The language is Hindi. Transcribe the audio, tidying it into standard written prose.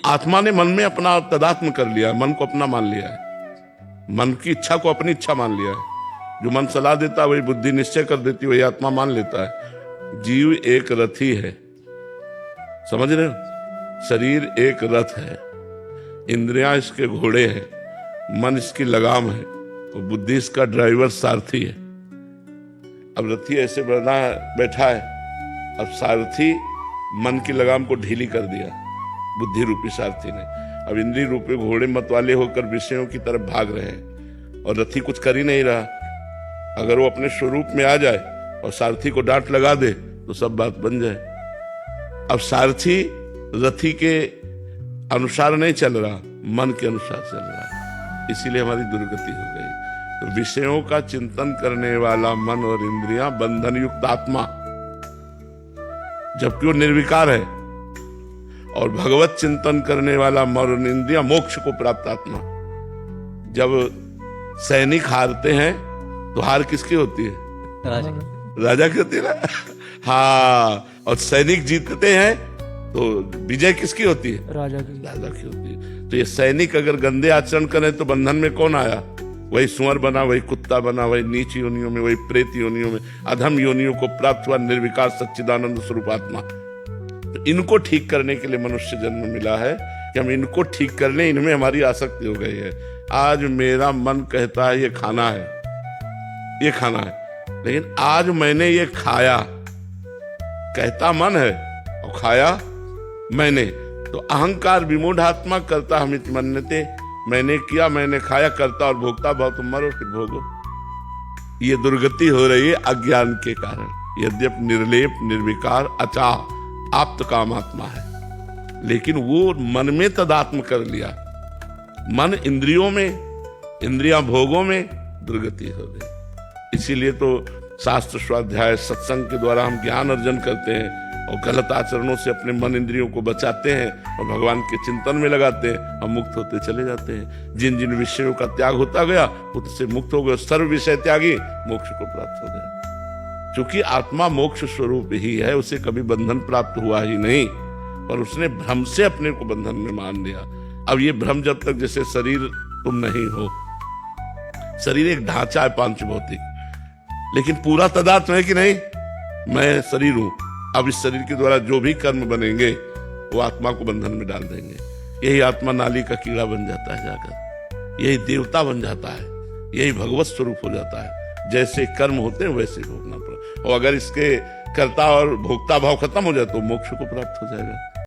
आत्मा ने मन में अपना तदात्म कर लिया, मन को अपना मान लिया है, मन की इच्छा को अपनी इच्छा मान लिया है। जो मन सलाह देता है वही बुद्धि निश्चय कर देती है, वही आत्मा मान लेता है। जीव एक रथी है, समझ रहे हो? शरीर एक रथ है, इंद्रियां इसके घोड़े हैं, मन इसकी लगाम है, तो बुद्धि इसका ड्राइवर सारथी है। अब रथी ऐसे बैठा है, अब सारथी मन की लगाम को ढीली कर दिया बुद्धि रूपी सारथी ने। अब इंद्रिय रूपी घोड़े मत वाले होकर विषयों की तरफ भाग रहे हैं और रथी कुछ कर ही नहीं रहा। अगर वो अपने स्वरूप में आ जाए और सारथी को डांट लगा दे तो सब बात बन जाए। अब सारथी रथी के अनुसार नहीं चल रहा, मन के अनुसार चल रहा, इसीलिए हमारी दुर्गति हो गई। तो विषयों का चिंतन करने वाला मन और इंद्रियां बंधन युक्त आत्मा, जबकि वो निर्विकार है, और भगवत चिंतन करने वाला मन और इंद्रियां मोक्ष को प्राप्त आत्मा। जब सैनिक हारते हैं तो हार किसकी होती है? राजा की होती है ना। हाँ, और सैनिक जीतते हैं तो विजय किसकी होती है? राजा की होती है। तो ये सैनिक अगर गंदे आचरण करें तो बंधन में कौन आया? वही सुअर बना, वही कुत्ता बना, वही नीच योनियों में, वही प्रेत योनियों में, अधम योनियों को प्राप्त हुआ निर्विकार सच्चिदानंद स्वरूप आत्मा। तो इनको ठीक करने के लिए मनुष्य जन्म मिला है कि हम इनको ठीक कर लें, इनमें हमारी आसक्ति हो गई है। आज मेरा मन कहता है ये खाना है, ये खाना है, लेकिन आज मैंने ये खाया, कहता मन है और खाया मैंने, तो अहंकार विमूढ़ आत्मा करता हमित मन्यते, मैंने किया, मैंने खाया, करता और भोगता भाव, तुम मरो फिर भोगो। ये दुर्गति हो रही है अज्ञान के कारण। यद्यप निर्लेप निर्विकार अचाह आप्त कामात्मा है, लेकिन वो मन में तदात्म कर लिया, मन इंद्रियों में, इंद्रियां भोगों में दुर्गति हो गई। इसीलिए तो शास्त्र स्वाध्याय सत्संग के द्वारा हम ज्ञान अर्जन करते हैं और गलत आचरणों से अपने मन इंद्रियों को बचाते हैं और भगवान के चिंतन में लगाते हैं, हम मुक्त होते चले जाते हैं। जिन जिन विषयों का त्याग होता गया उससे मुक्त हो गए, सर्व विषय त्यागी मोक्ष को प्राप्त हो गए। क्योंकि आत्मा मोक्ष स्वरूप ही है, उसे कभी बंधन प्राप्त हुआ ही नहीं, पर उसने भ्रम से अपने को बंधन में मान लिया। अब ये भ्रम जब तक, जैसे शरीर तुम नहीं हो, शरीर एक ढांचा है पांच भौतिक, लेकिन पूरा तदात्म है कि नहीं, मैं शरीर हूं। अब इस शरीर के द्वारा जो भी कर्म बनेंगे वो आत्मा को बंधन में डाल देंगे। यही आत्मा नाली का कीड़ा बन जाता है जाकर, यही देवता बन जाता है, यही भगवत स्वरूप हो जाता है। जैसे कर्म होते हैं वैसे भोगना पड़े, और अगर इसके कर्ता और भोक्ता भाव खत्म हो जाए तो मोक्ष को प्राप्त हो जाएगा।